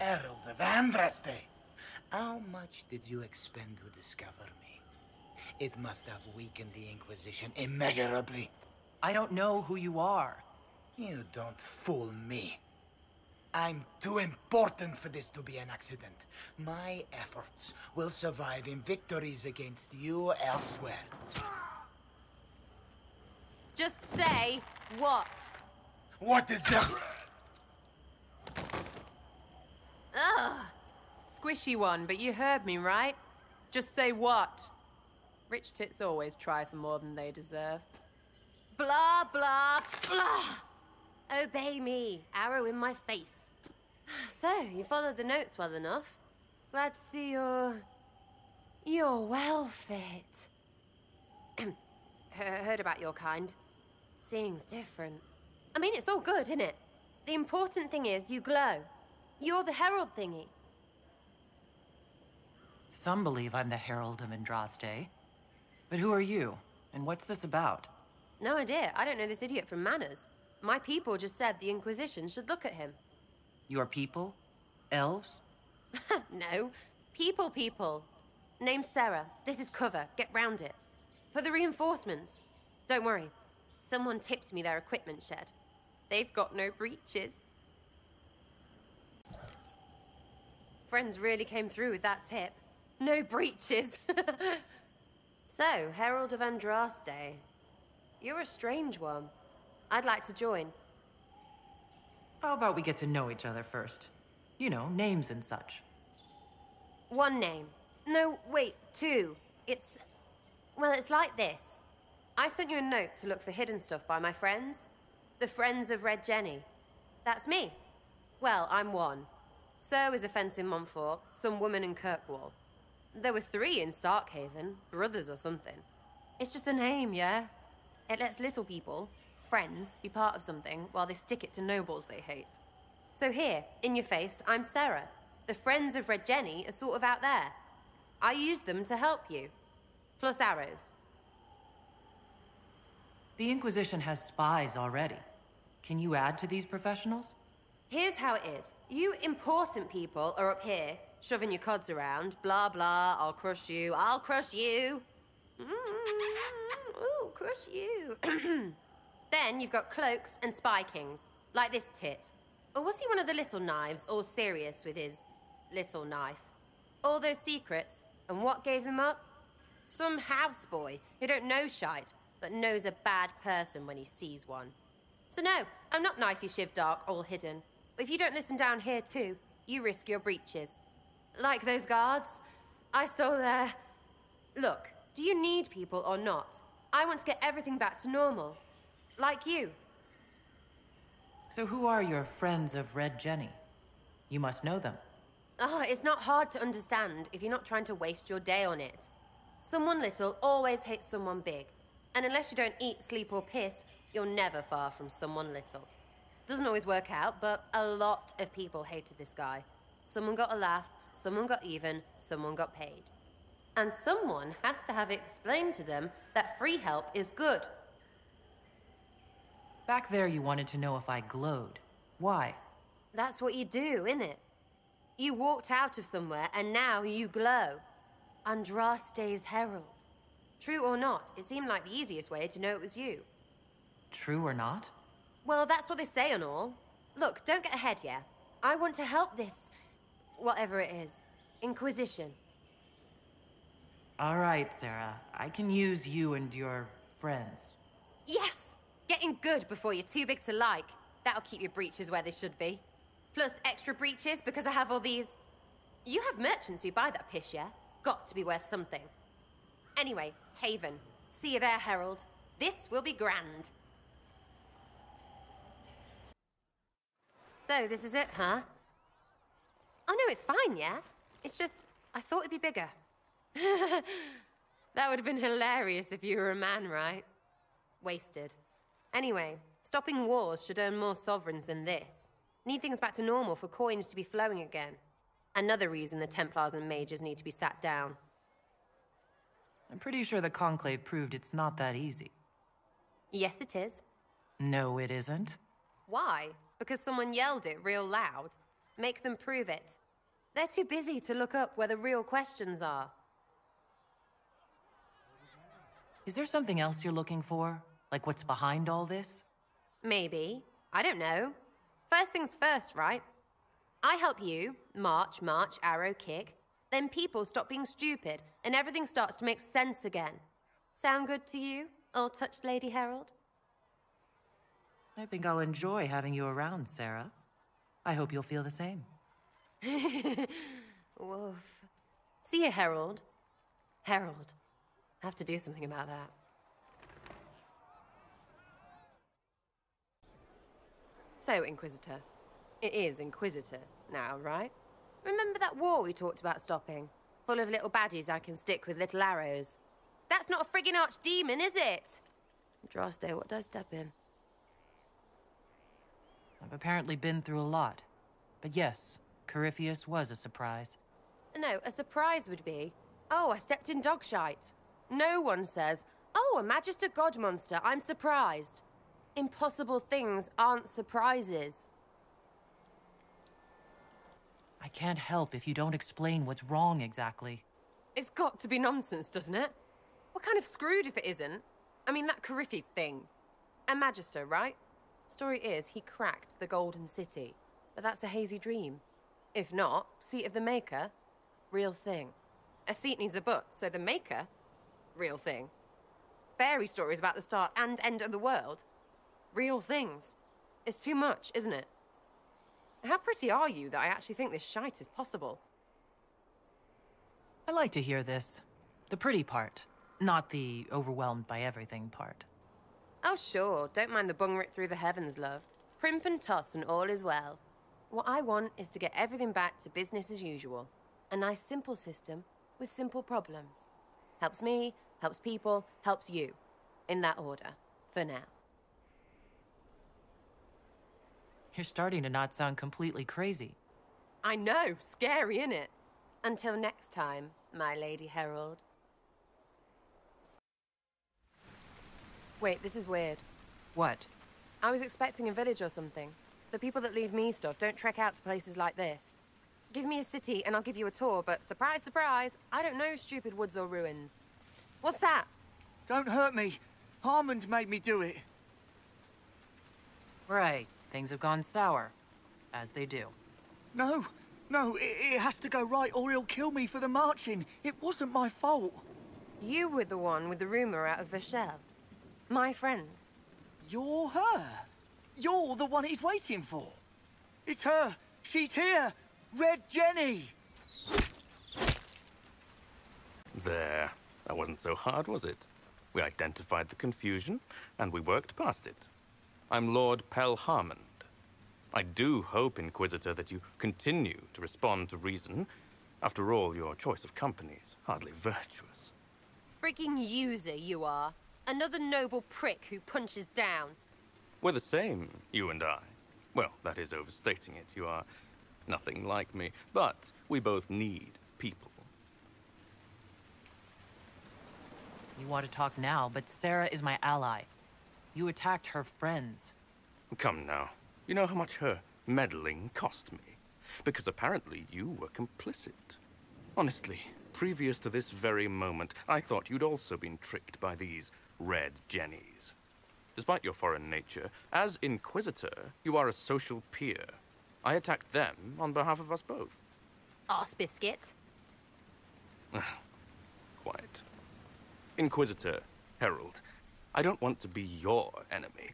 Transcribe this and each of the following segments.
Herald of Andraste. How much did you expend to discover me? It must have weakened the Inquisition immeasurably. I don't know who you are. You don't fool me. I'm too important for this to be an accident. My efforts will survive in victories against you elsewhere. Just say what? What is the... Ugh. Squishy one, but you heard me, right? Just say what? Rich tits always try for more than they deserve. Blah, blah, blah! Obey me. Arrow in my face. So, you followed the notes well enough. Glad to see you're well fit. Heard about your kind. Seeing's different. I mean, it's all good, isn't it? The important thing is you glow. You're the herald thingy. Some believe I'm the Herald of Andraste. But who are you? And what's this about? No idea. I don't know this idiot from Manners. My people just said the Inquisition should look at him. Your people? Elves? No. People. Name's Sera. This is cover. Get round it. For the reinforcements. Don't worry. Someone tipped me their equipment shed. They've got no breaches. Friends really came through with that tip. No breaches. So, Herald of Andraste. You're a strange one. I'd like to join. How about we get to know each other first? You know, names and such. One name. No, wait, two. Well, it's like this. I sent you a note to look for hidden stuff by my friends. The Friends of Red Jenny. That's me. Well, I'm one. So is a fence in Montfort, some woman in Kirkwall. There were 3 in Starkhaven, brothers or something. It's just a name, yeah? It lets little people, friends, be part of something while they stick it to nobles they hate. So here, in your face, I'm Sera. The Friends of Red Jenny are sort of out there. I use them to help you. Plus arrows. The Inquisition has spies already. Can you add to these professionals? Here's how it is. You important people are up here, shoving your cods around. Blah, blah, I'll crush you. Ooh, crush you. Then you've got cloaks and spy kings, like this tit. Or was he one of the little knives, all serious with his little knife? All those secrets, and what gave him up? Some houseboy who don't know shite, but knows a bad person when he sees one. So no, I'm not knifey shiv dark, all hidden. If you don't listen down here too, you risk your breeches. Like those guards, I stole their... Look, do you need people or not? I want to get everything back to normal. Like you. So who are your Friends of Red Jenny? You must know them. It's not hard to understand if you're not trying to waste your day on it. Someone little always hates someone big. And unless you don't eat, sleep or piss, you're never far from someone little. Doesn't always work out, but a lot of people hated this guy. Someone got a laugh, someone got even, someone got paid. And someone has to have explained to them that free help is good. Back there you wanted to know if I glowed. Why? That's what you do, innit? You walked out of somewhere and now you glow. Andraste's herald. True or not, it seemed like the easiest way to know it was you. True or not? Well, that's what they say and all. Look, don't get ahead, yeah? I want to help this... whatever it is. Inquisition. All right, Sera. I can use you and your friends. Yes! Getting good before you're too big to like. That'll keep your breeches where they should be. Plus extra breeches because I have all these... You have merchants who buy that piss, yeah? Got to be worth something. Anyway, Haven. See you there, Herald. This will be grand. So, this is it, huh? Oh no, it's fine, yeah? It's just, I thought it'd be bigger. That would have been hilarious if you were a man, right? Wasted. Anyway, stopping wars should earn more sovereigns than this. Need things back to normal for coins to be flowing again. Another reason the Templars and mages need to be sat down. I'm pretty sure the Conclave proved it's not that easy. Yes, it is. No, it isn't. Why? Because someone yelled it real loud? Make them prove it. They're too busy to look up where the real questions are. Is there something else you're looking for? Like what's behind all this? Maybe. I don't know. First things first, right? I help you, march, arrow, kick. Then people stop being stupid, and everything starts to make sense again. Sound good to you, all-touched Lady Herald? I think I'll enjoy having you around, Sera. I hope you'll feel the same. Woof. See you, Herald. Herald. I have to do something about that. So, Inquisitor. It is Inquisitor now, right? Remember that war we talked about stopping? Full of little baddies I can stick with little arrows. That's not a friggin' archdemon, is it? Droste, what did I step in? I've apparently been through a lot. But yes, Corypheus was a surprise. No, a surprise would be, oh, I stepped in dog shite. No one says, oh, a Magister God monster, I'm surprised. Impossible things aren't surprises. I can't help if you don't explain what's wrong exactly. It's got to be nonsense, doesn't it? We're kind of screwed if it isn't. I mean, that Corypheus thing. A Magister, right? Story is, he cracked the Golden City. But that's a hazy dream. If not, seat of the Maker, real thing. A seat needs a butt, so the Maker, real thing. Fairy stories about the start and end of the world, real things. It's too much, isn't it? How pretty are you that I actually think this shite is possible? I like to hear this. The pretty part, not the overwhelmed by everything part. Oh, sure. Don't mind the bung ripped through the heavens, love. Primp and toss and all is well. What I want is to get everything back to business as usual. A nice simple system with simple problems. Helps me, helps people, helps you. In that order. For now. You're starting to not sound completely crazy. I know. Scary, innit? Until next time, my Lady Herald. Wait, this is weird. What? I was expecting a village or something. The people that leave me stuff don't trek out to places like this. Give me a city and I'll give you a tour, but surprise, surprise, I don't know stupid woods or ruins. What's that? Don't hurt me. Harmond made me do it. Right. Things have gone sour. As they do. No, it has to go right or he'll kill me for the marching. It wasn't my fault. You were the one with the rumor out of Vachel. My friend. You're her. You're the one he's waiting for. It's her. She's here. Red Jenny. There. That wasn't so hard, was it? We identified the confusion, and we worked past it. I'm Lord Pelharmond. I do hope, Inquisitor, that you continue to respond to reason. After all, your choice of company is hardly virtuous. Freaking user, you are. Another noble prick who punches down. We're the same, you and I. Well, that is overstating it. You are nothing like me. But we both need people. You want to talk now, but Sera is my ally. You attacked her friends. Come now. You know how much her meddling cost me. Because apparently you were complicit. Honestly, previous to this very moment, I thought you'd also been tricked by these Red Jennies. Despite your foreign nature, as Inquisitor, you are a social peer. I attacked them on behalf of us both. Arse biscuit. Quiet. Inquisitor, Herald, I don't want to be your enemy.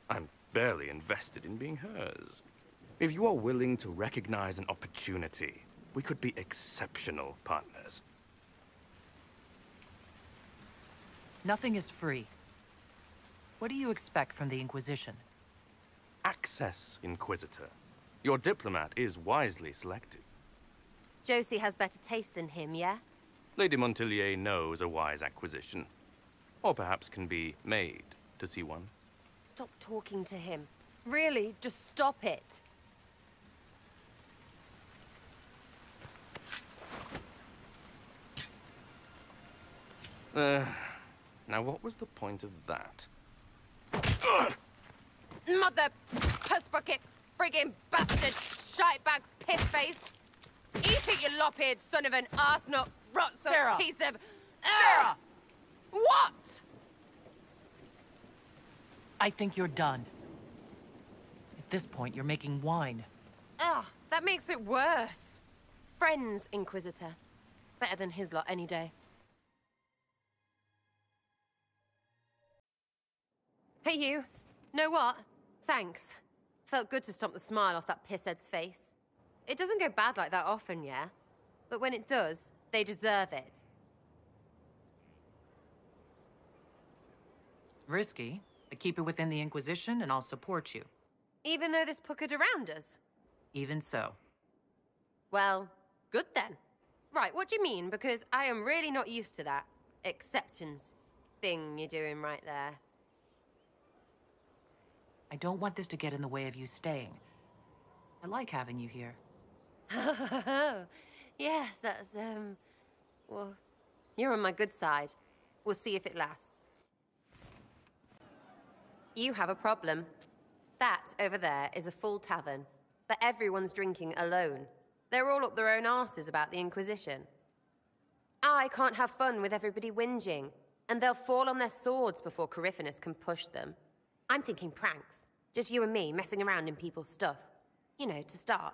I'm barely invested in being hers. If you are willing to recognize an opportunity, we could be exceptional partners. Nothing is free. What do you expect from the Inquisition? Access, Inquisitor. Your diplomat is wisely selected. Josie has better taste than him, yeah? Lady Montilier knows a wise acquisition. Or perhaps can be made to see one. Stop talking to him. Really, just stop it. Now what was the point of that? Mother puss bucket friggin' bastard shite-bag piss-face! Eat it, you lop-eared son of an arse-nut, rot-suck Sera! piece of... Sera! What? I think you're done. At this point, you're making wine. Ugh, that makes it worse. Friends, Inquisitor. Better than his lot any day. Hey, you. Know what? Thanks. Felt good to stomp the smile off that pisshead's face. It doesn't go bad like that often, yeah? But when it does, they deserve it. Risky, but keep it within the Inquisition and I'll support you. Even though this puckered around us? Even so. Well, good then. Right, what do you mean? Because I am really not used to that acceptance thing you're doing right there. I don't want this to get in the way of you staying. I like having you here. Yes, that's, well, you're on my good side. We'll see if it lasts. You have a problem. That, over there, is a full tavern. But everyone's drinking alone. They're all up their own arses about the Inquisition. I can't have fun with everybody whinging, and they'll fall on their swords before Corypheus can push them. I'm thinking pranks. Just you and me messing around in people's stuff. You know, to start.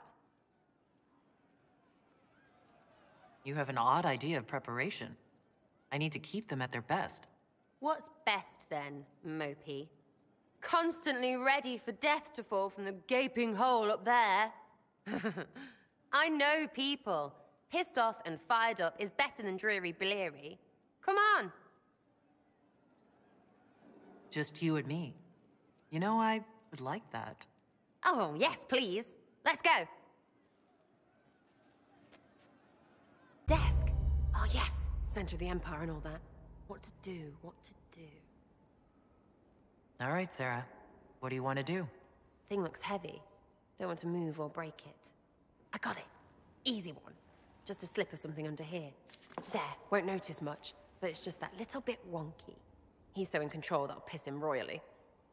You have an odd idea of preparation. I need to keep them at their best. What's best, then, Mopey? Constantly ready for death to fall from the gaping hole up there. I know people. Pissed off and fired up is better than dreary bleary. Come on. Just you and me. You know, I would like that. Oh, yes, please. Let's go. Desk. Oh, yes. Center of the Empire and all that. What to do, what to do. All right, Sera. What do you want to do? Thing looks heavy. Don't want to move or break it. I got it. Easy one. Just a slip of something under here. There, won't notice much, but it's just that little bit wonky. He's so in control that'll piss him royally.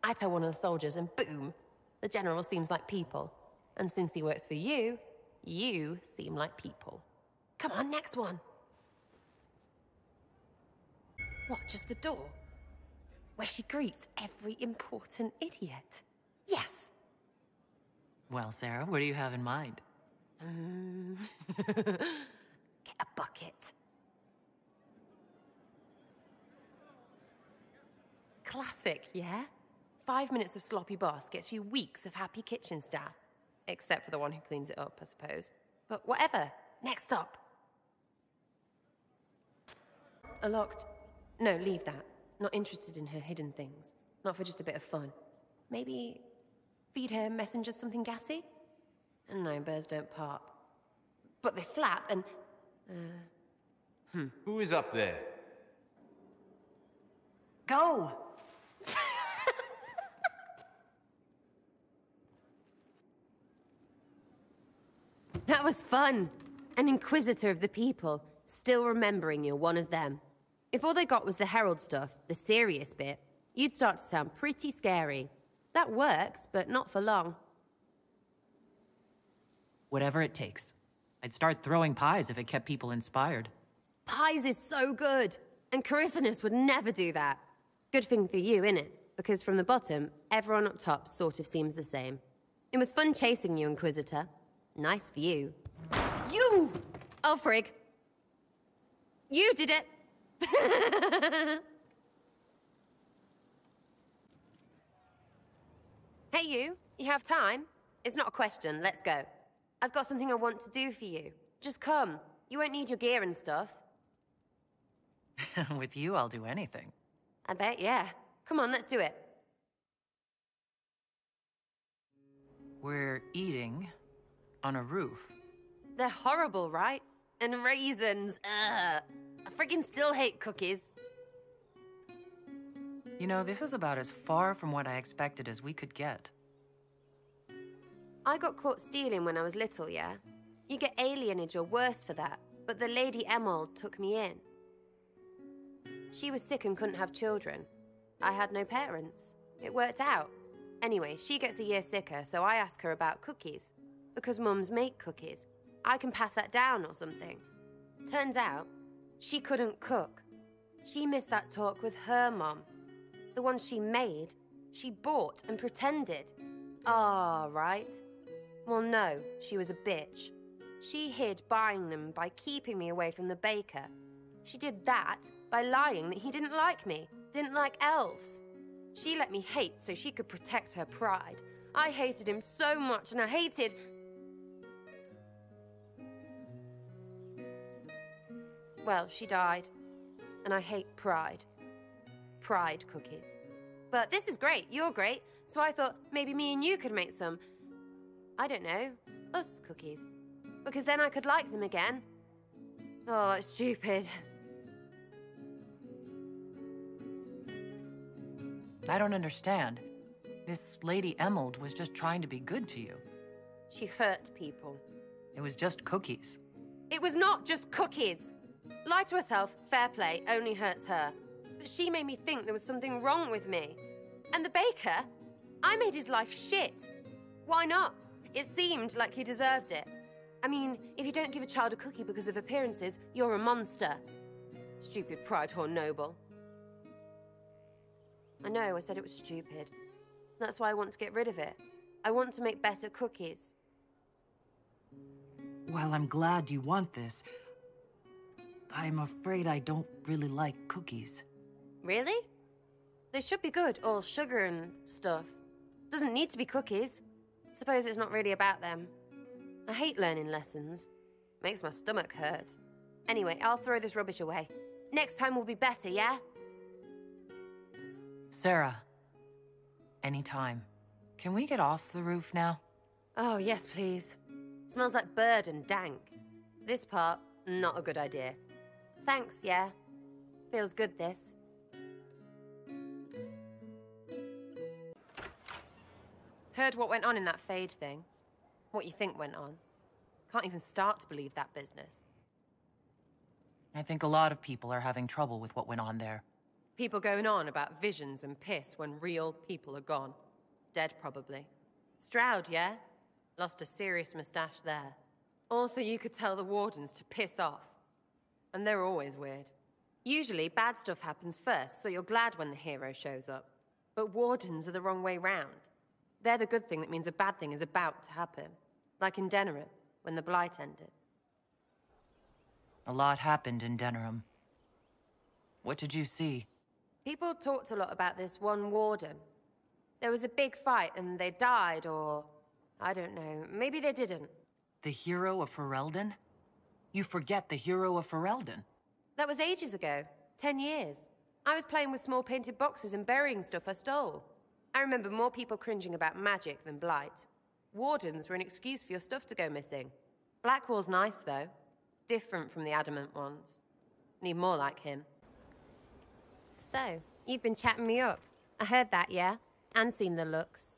I tell one of the soldiers and boom, the general seems like people. And since he works for you, you seem like people. Come on, next one. What, just the door? Where she greets every important idiot. Yes. Well, Sera, what do you have in mind? Get a bucket. Classic, yeah? 5 minutes of sloppy boss gets you weeks of happy kitchen staff. Except for the one who cleans it up, I suppose. But whatever. Next up. A locked... No, leave that. Not interested in her hidden things. Not for just a bit of fun. Maybe feed her messengers something gassy? No, birds don't pop. But they flap and... Who is up there? Go! That was fun. An inquisitor of the people, still remembering you're one of them. If all they got was the herald stuff, the serious bit, you'd start to sound pretty scary. That works, but not for long. Whatever it takes. I'd start throwing pies if it kept people inspired. Pies is so good, and Corypheus would never do that. Good thing for you, innit? Because from the bottom, everyone up top sort of seems the same. It was fun chasing you, Inquisitor. Nice for you. You! Oh, frig. You did it! Hey, you. You have time? It's not a question. Let's go. I've got something I want to do for you. Just come. You won't need your gear and stuff. With you, I'll do anything. I bet, yeah. Come on, let's do it. We're eating on a roof. They're horrible, right? And raisins. Ugh. I friggin' still hate cookies. You know, this is about as far from what I expected as we could get. I got caught stealing when I was little, yeah? You get alienage or worse for that, but the Lady Emerald took me in. She was sick and couldn't have children. I had no parents. It worked out. Anyway, she gets a year sicker, so I ask her about cookies. because Mums make cookies. I can pass that down or something. Turns out, she couldn't cook. She missed that talk with her mum. The ones she made, she bought and pretended. Ah, right. Well, no, she was a bitch. She hid buying them by keeping me away from the baker. She did that by lying that he didn't like me, didn't like elves. She let me hate so she could protect her pride. I hated him so much, and I hated... Well, she died, and I hate pride. Pride cookies. But this is great, you're great, so I thought maybe me and you could make some, I don't know, us cookies. Because then I could like them again. Oh, it's stupid. I don't understand. This Lady Emerald was just trying to be good to you. She hurt people. It was just cookies. It was not just cookies. Lie to herself, fair play, only hurts her. But she made me think there was something wrong with me. And the baker? I made his life shit. Why not? It seemed like he deserved it. I mean, if you don't give a child a cookie because of appearances, you're a monster. Stupid pride whore noble. I know, I said it was stupid. That's why I want to get rid of it. I want to make better cookies. Well, I'm glad you want this. I'm afraid I don't really like cookies. Really? They should be good, all sugar and stuff. Doesn't need to be cookies. Suppose it's not really about them. I hate learning lessons. Makes my stomach hurt. Anyway, I'll throw this rubbish away. Next time will be better, yeah? Sera, anytime. Can we get off the roof now? Oh, yes, please. Smells like bird and dank. This part, not a good idea. Thanks, yeah. Feels good, this. Heard what went on in that Fade thing. What you think went on. Can't even start to believe that business. I think a lot of people are having trouble with what went on there. People going on about visions and piss when real people are gone. Dead, probably. Stroud, yeah? Lost a serious moustache there. Also, you could tell the wardens to piss off. And they're always weird. Usually, bad stuff happens first, so you're glad when the hero shows up. But wardens are the wrong way round. They're the good thing that means a bad thing is about to happen. Like in Denerim, when the Blight ended. A lot happened in Denerim. What did you see? People talked a lot about this one warden. There was a big fight and they died, or... I don't know, maybe they didn't. The hero of Ferelden? You forget the hero of Ferelden. That was ages ago. 10 years. I was playing with small painted boxes and burying stuff I stole. I remember more people cringing about magic than Blight. Wardens were an excuse for your stuff to go missing. Blackwall's nice, though. Different from the adamant ones. Need more like him. So, you've been chatting me up. I heard that, yeah? And seen the looks.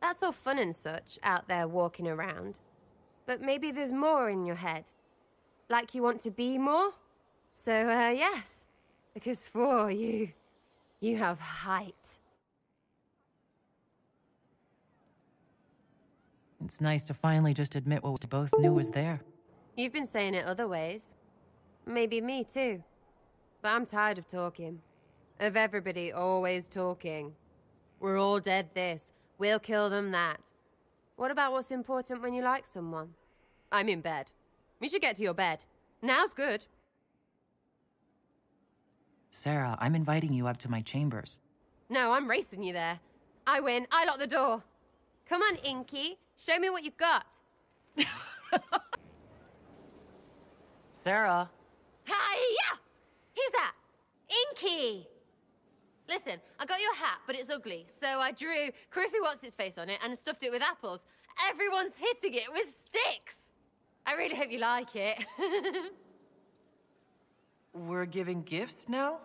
That's all fun and such, out there walking around. But maybe there's more in your head. Like you want to be more? So, yes. Because for you have height. It's nice to finally just admit what we both knew was there. You've been saying it other ways. Maybe me too. But I'm tired of talking. Of everybody always talking. We're all dead this. We'll kill them that. What about what's important when you like someone? I'm in bed. We should get to your bed. Now's good. Sera, I'm inviting you up to my chambers. No, I'm racing you there. I win. I lock the door. Come on, Inky. Show me what you've got. Sera! Hiya! Who's that? Inky! Listen, I got your hat, but it's ugly, so I drew Criffy What's-Its-Face on it and stuffed it with apples. Everyone's hitting it with sticks! I really hope you like it. We're giving gifts now?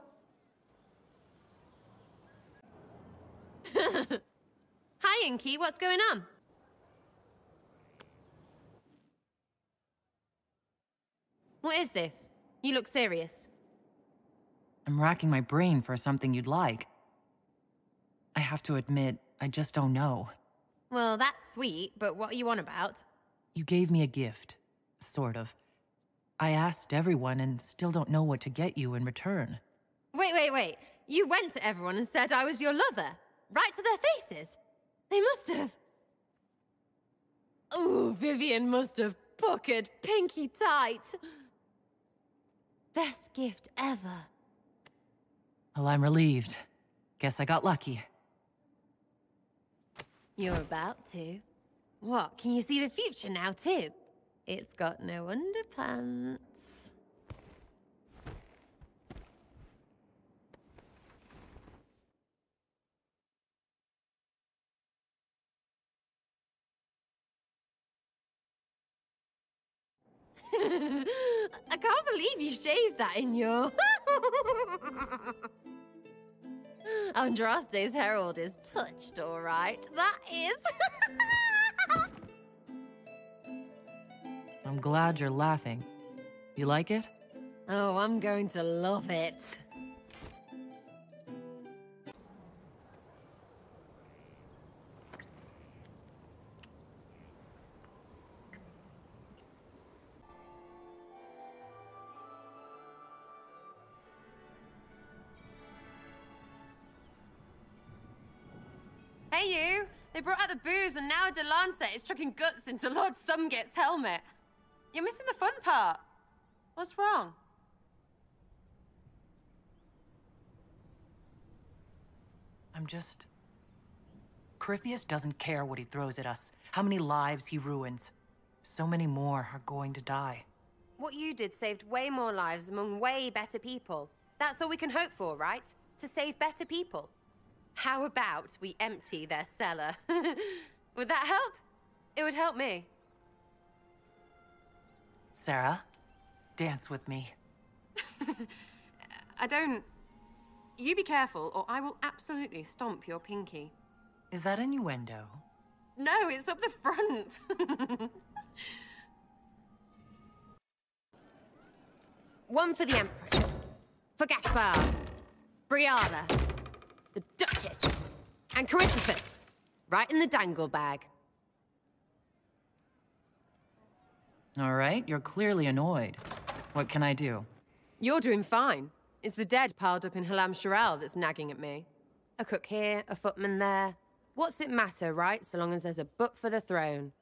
Hi, Inky. What's going on? What is this? You look serious. I'm racking my brain for something you'd like. I have to admit, I just don't know. Well, that's sweet, but what are you on about? You gave me a gift, sort of. I asked everyone and still don't know what to get you in return. Wait. You went to everyone and said I was your lover? Right to their faces? They must have... Ooh, Vivian must have puckered pinky tight. Best gift ever. Well, I'm relieved. Guess I got lucky. You're about to. What, can you see the future now too? It's got no underpants. I can't believe you shaved that in your... Andraste's herald is touched, all right. That is... I'm glad you're laughing. You like it? Oh, I'm going to love it. Hey, you! They brought out the booze, and now Delancet is chucking guts into Lord Sumget's helmet. You're missing the fun part. What's wrong? I'm just... Corypheus doesn't care what he throws at us, how many lives he ruins. So many more are going to die. What you did saved way more lives among way better people. That's all we can hope for, right? To save better people. How about we empty their cellar? Would that help? It would help me. Sera, dance with me. I don't... You be careful, or I will absolutely stomp your pinky. Is that innuendo? No, it's up the front. One for the Empress. For Gaspard. Briala. The Duchess. And Corypheus. Right in the dangle bag. All right, you're clearly annoyed. What can I do? You're doing fine. It's the dead piled up in Halam Sharal that's nagging at me. A cook here, a footman there. What's it matter, right, so long as there's a butt for the throne?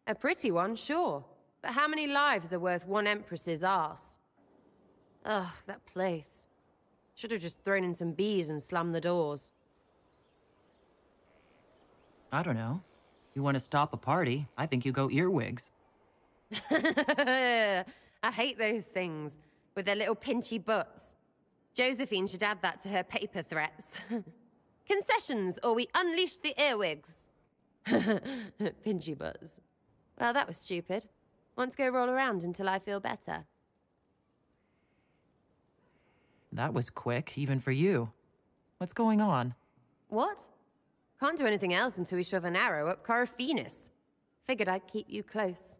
A pretty one, sure. But how many lives are worth one empress's arse? Ugh, that place. Should have just thrown in some bees and slammed the doors. I don't know. You want to stop a party? I think you go earwigs. I hate those things, with their little pinchy butts. Josephine should add that to her paper threats. Concessions, or we unleash the earwigs. Pinchy butts. Well, that was stupid. Want to go roll around until I feel better? That was quick, even for you. What's going on? What? Can't do anything else until we shove an arrow up Corypheus. Figured I'd keep you close.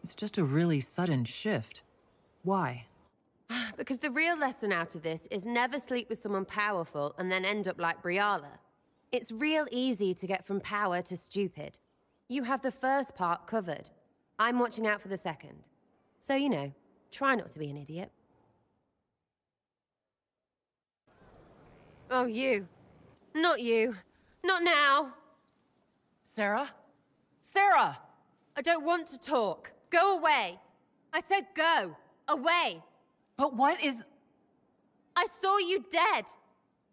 It's just a really sudden shift. Why? Because the real lesson out of this is never sleep with someone powerful and then end up like Briala. It's real easy to get from power to stupid. You have the first part covered. I'm watching out for the second. So, you know, try not to be an idiot. Oh, you. Not you. Not now. Sera? Sera! I don't want to talk. Go away. I said go. Away. But what is... I saw you dead.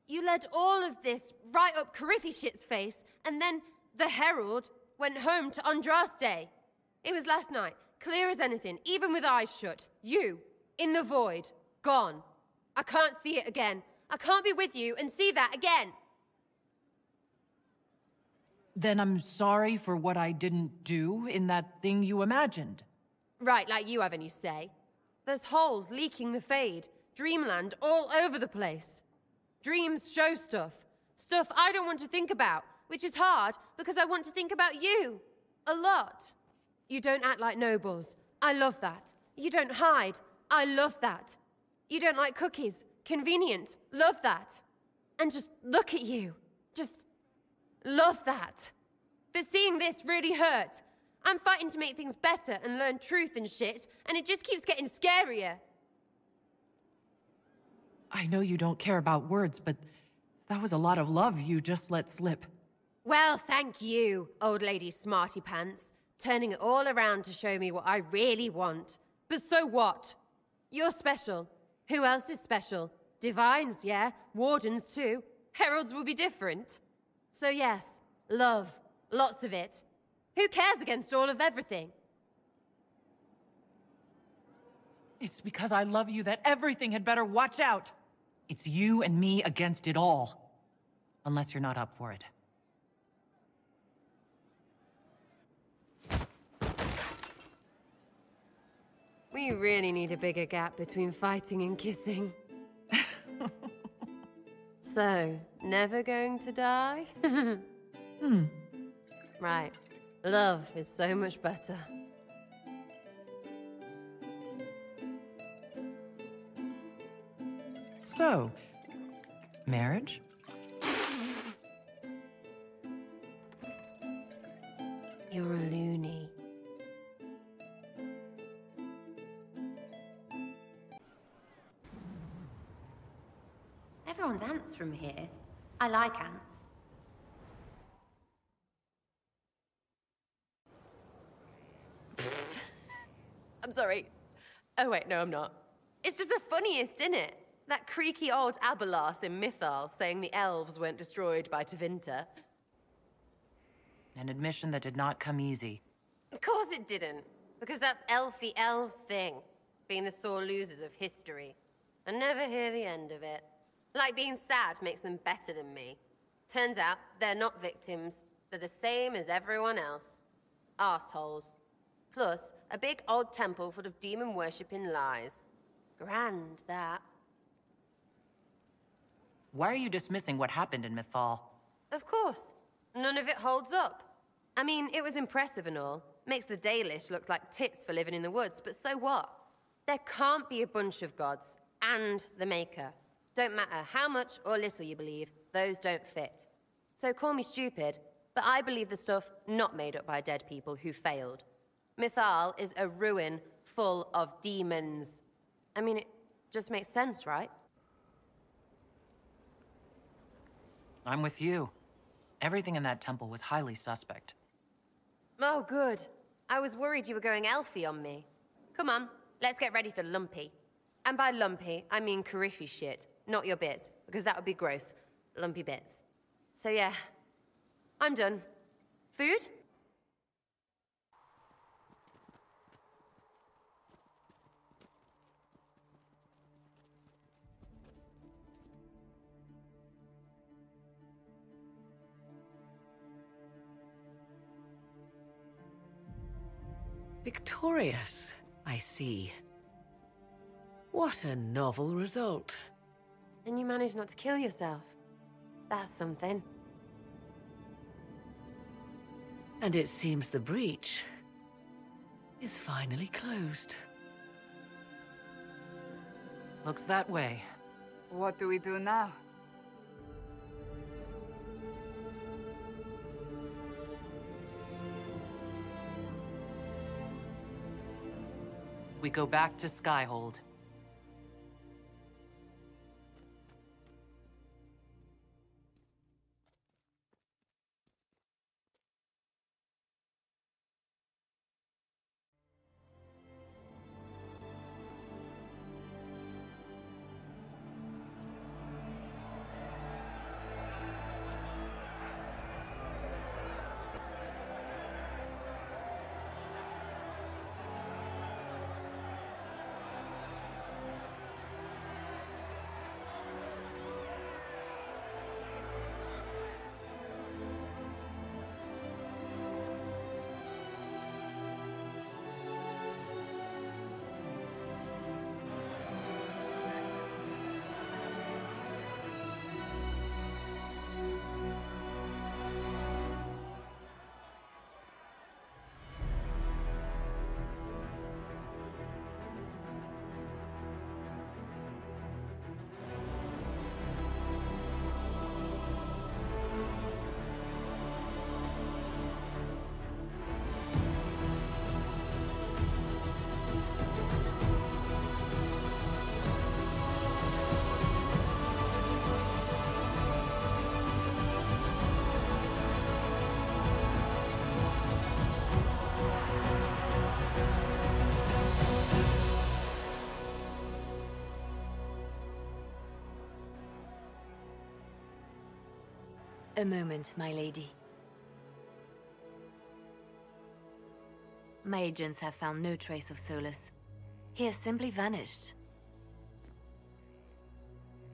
You led all of this right up Corypheus' face, and then the Herald went home to Andraste. It was last night, clear as anything, even with eyes shut. You, in the void, gone. I can't see it again. I can't be with you and see that again. Then I'm sorry for what I didn't do in that thing you imagined. Right, like you have any say. There's holes leaking the Fade, dreamland all over the place. Dreams show stuff. Stuff I don't want to think about, which is hard because I want to think about you. A lot. You don't act like nobles. I love that. You don't hide. I love that. You don't like cookies. Convenient. Love that. And just look at you. Just love that. But making this really hurt. I'm fighting to make things better and learn truth and shit, and it just keeps getting scarier. I know you don't care about words, but that was a lot of love you just let slip. Well, thank you, old lady smarty pants, turning it all around to show me what I really want. But so what? You're special. Who else is special? Divines, yeah. Wardens, too. Heralds will be different. So yes, love. Lots of it. Who cares against all of everything? It's because I love you that everything had better watch out. It's you and me against it all. Unless you're not up for it. We really need a bigger gap between fighting and kissing. So, never going to die? Right. Love is so much better. So, marriage? You're a loony. Everyone's ants from here. I like ants. I'm sorry. Oh wait, no I'm not. It's just the funniest, isn't it? That creaky old Abelas in Mythal saying the elves weren't destroyed by Tevinter. An admission that did not come easy. Of course it didn't. Because that's elfy elves' thing. Being the sore losers of history. And never hear the end of it. Like being sad makes them better than me. Turns out, they're not victims. They're the same as everyone else. Arseholes. Plus, a big old temple full of demon-worshipping lies. Grand, that. Why are you dismissing what happened in Mythal? Of course. None of it holds up. I mean, it was impressive and all. Makes the Dalish look like tits for living in the woods, but so what? There can't be a bunch of gods, and the Maker. Don't matter how much or little you believe, those don't fit. So call me stupid, but I believe the stuff not made up by dead people who failed. Mythal is a ruin full of demons. I mean, it just makes sense, right? I'm with you. Everything in that temple was highly suspect. Oh, good. I was worried you were going elfy on me. Come on, let's get ready for lumpy. And by lumpy, I mean Qunari shit, not your bits, because that would be gross. Lumpy bits. So yeah, I'm done. Food? Victorious, I see. What a novel result. And you managed not to kill yourself. That's something. And it seems the breach is finally closed. Looks that way. What do we do now? We go back to Skyhold. A moment, my lady. My agents have found no trace of Solus. He has simply vanished.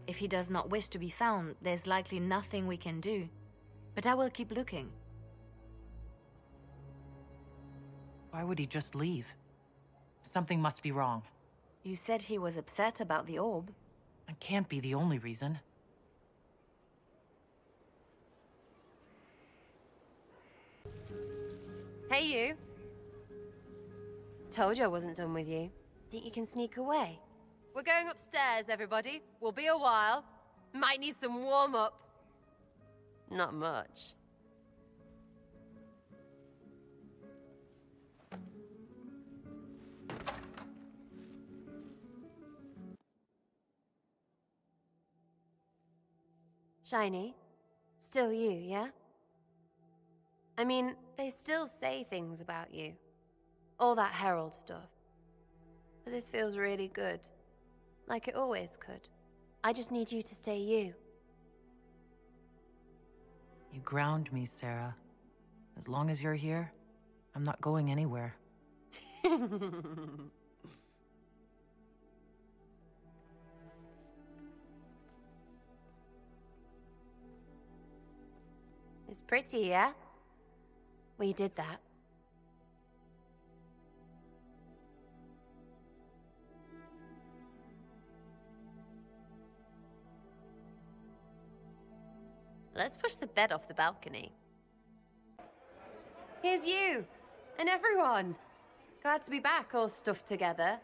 If he does not wish to be found, there's likely nothing we can do. But I will keep looking. Why would he just leave? Something must be wrong. You said he was upset about the orb. That can't be the only reason. Hey, you. Told you I wasn't done with you. Think you can sneak away? We're going upstairs, everybody. We'll be a while. Might need some warm-up. Not much. Shiny? Still you, yeah? I mean, they still say things about you. All that Herald stuff. But this feels really good. Like it always could. I just need you to stay you. You ground me, Sera. As long as you're here, I'm not going anywhere. It's pretty, yeah? We did that. Let's push the bed off the balcony. Here's you, and everyone. Glad to be back, all stuffed together.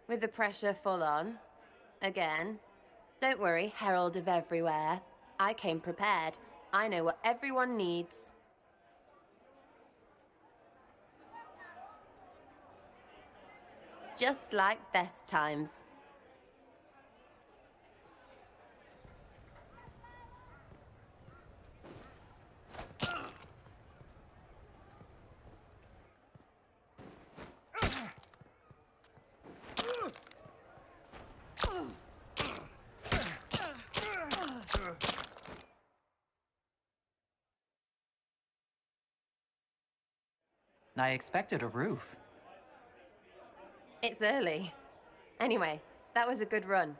With the pressure full on. Again. Don't worry, Herald of Everywhere. I came prepared. I know what everyone needs. Just like best times. I expected a roof. It's early. Anyway, that was a good run.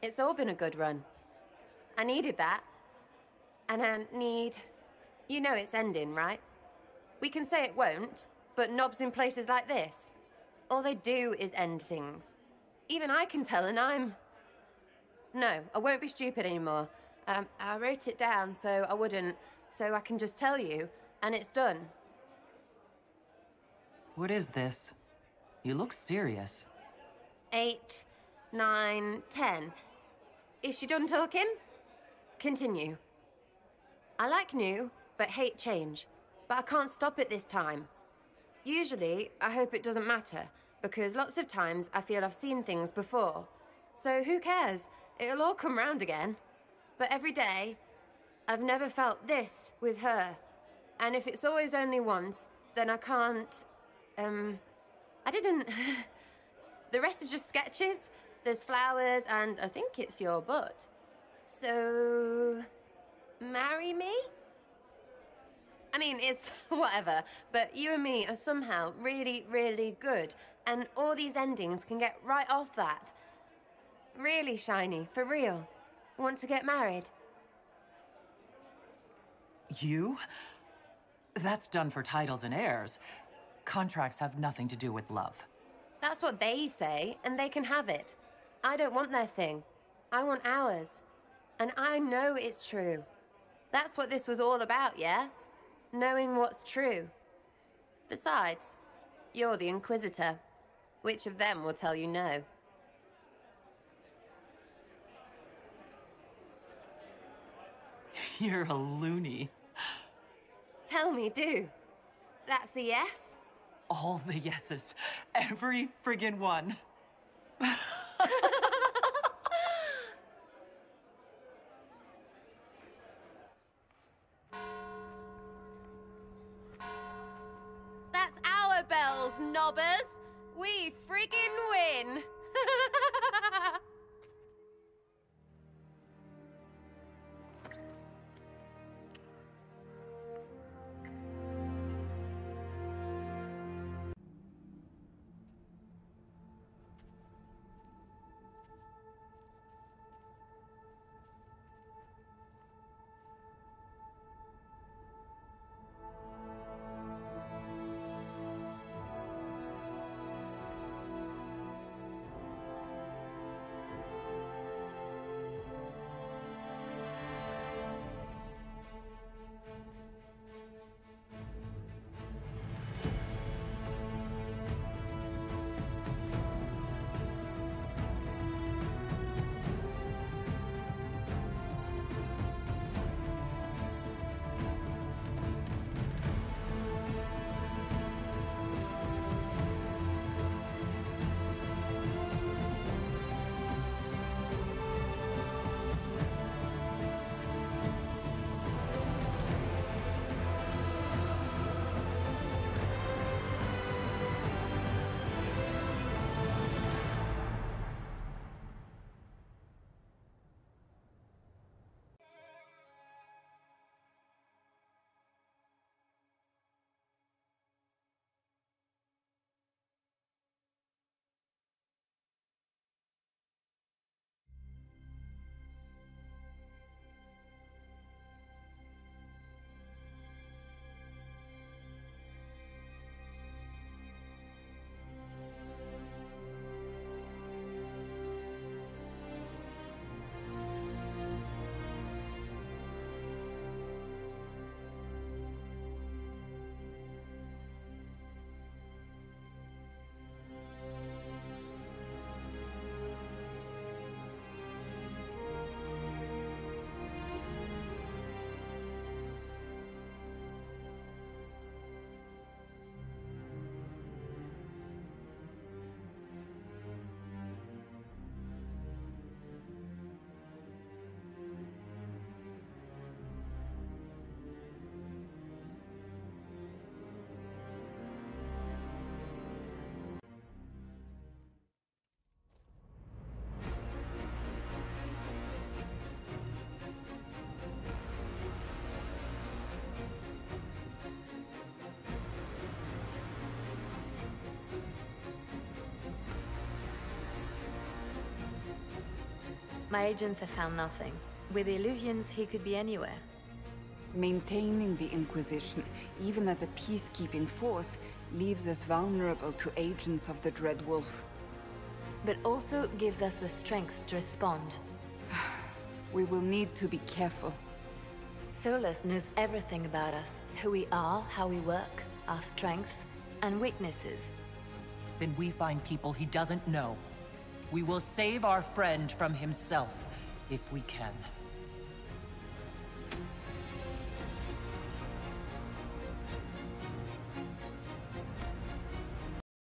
It's all been a good run. I needed that. And I need... You know it's ending, right? We can say it won't, but knobs in places like this, all they do is end things. Even I can tell, and I'm... No, I won't be stupid anymore. I wrote it down so I wouldn't, so I can just tell you, and it's done. What is this? You look serious. 8, 9, 10. Is she done talking? Continue. I like new, but hate change. But I can't stop it this time. Usually, I hope it doesn't matter, because lots of times I feel I've seen things before. So who cares? It'll all come round again. But every day, I've never felt this with her. And if it's always only once, then I can't... I didn't... The rest is just sketches. There's flowers, and I think it's your butt. So... marry me? I mean, it's whatever, but you and me are somehow really, really good, and all these endings can get right off that. Really, Shiny, for real. Want to get married? You? That's done for titles and heirs. Contracts have nothing to do with love. That's what they say, and they can have it. I don't want their thing. I want ours. And I know it's true. That's what this was all about, yeah? Knowing what's true. Besides, you're the Inquisitor. Which of them will tell you no? You're a loony. Tell me, do. That's a yes? All the yeses. Every friggin' one. That's our bells, knobbers! We friggin' win! My agents have found nothing. With the Illuvians, he could be anywhere. Maintaining the Inquisition, even as a peacekeeping force, leaves us vulnerable to agents of the Dread Wolf. But also gives us the strength to respond. We will need to be careful. Solus knows everything about us. Who we are, how we work, our strengths and weaknesses. Then we find people he doesn't know. We will save our friend from himself, if we can.